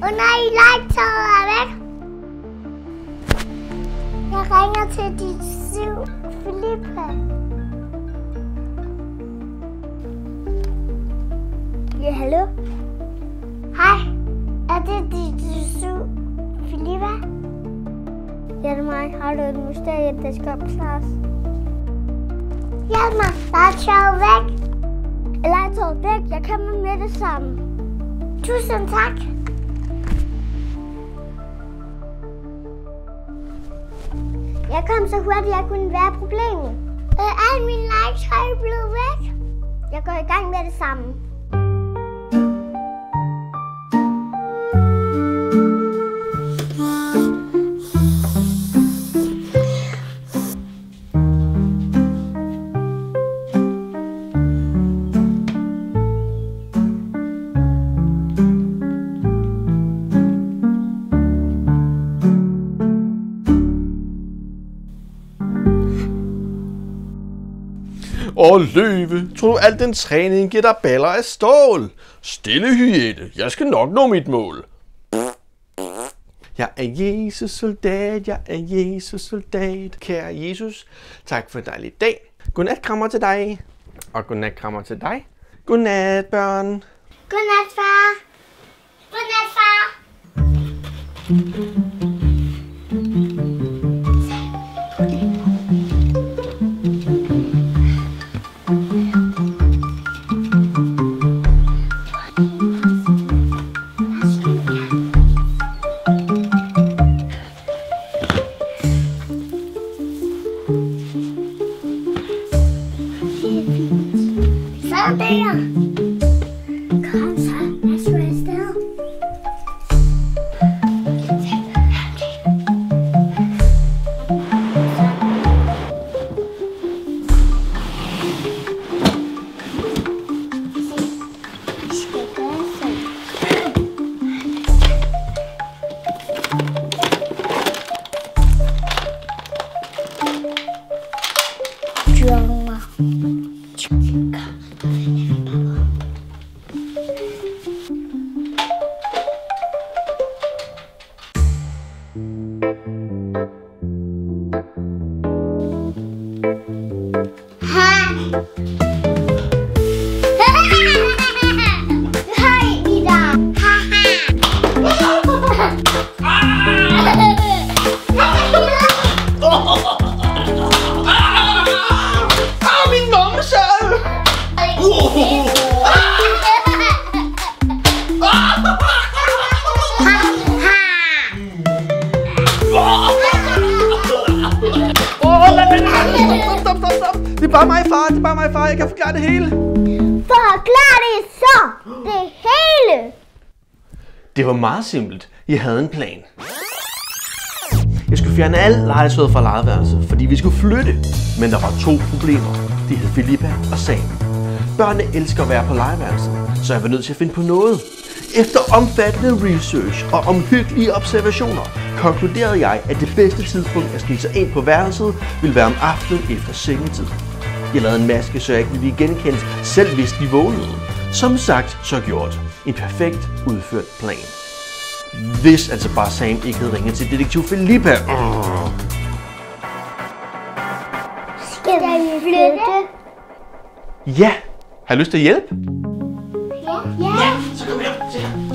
nej, legetøjet er væk. Jeg ringer til dit syv, Filippa. Ja, hallo? Hej, er det dit syv, Filippa? Ja, det er mig. Har du et mysterie, der skal opklares? Hjælp mig, legetøjet væk. Legetøjet væk, jeg kommer med det samme. Tusind tak. Jeg kom så hurtigt, jeg kunne være problemet. Al min legetøj er blevet væk. Jeg går i gang med det samme. Løve, tror du al den træning giver dig baller af stål? Stille hyæne, jeg skal nok nå mit mål. Jeg er Jesus soldat, jeg er Jesus soldat. Kære Jesus, tak for en dejlig dag. Godnat krammer til dig. Og godnat krammer til dig. Godnat børn. Godnat far. Godnat far. Kom så, lad os gå afsted. Det er bare mig, far. Det er bare mig, far. Jeg kan forklare det hele. Forklar det så. Det hele. Det var meget simpelt. Jeg havde en plan. Jeg skulle fjerne alt legetøjet fra legeværelset, fordi vi skulle flytte. Men der var to problemer. De hed Filippa og Sam. Børnene elsker at være på legeværelset, så jeg var nødt til at finde på noget. Efter omfattende research og omhyggelige observationer, konkluderede jeg, at det bedste tidspunkt at snige sig ind på værelset ville være om aftenen efter sengetid. Jeg lavede en maske, så jeg ikke ville blive genkendt, selv hvis de vågnede. Som sagt, så gjort. En perfekt udført plan. Hvis altså bare Sam ikke havde ringet til detektiv Filippa. Skal vi flytte? Ja. Har du lyst til at hjælpe? Ja. Så kom her. Se her.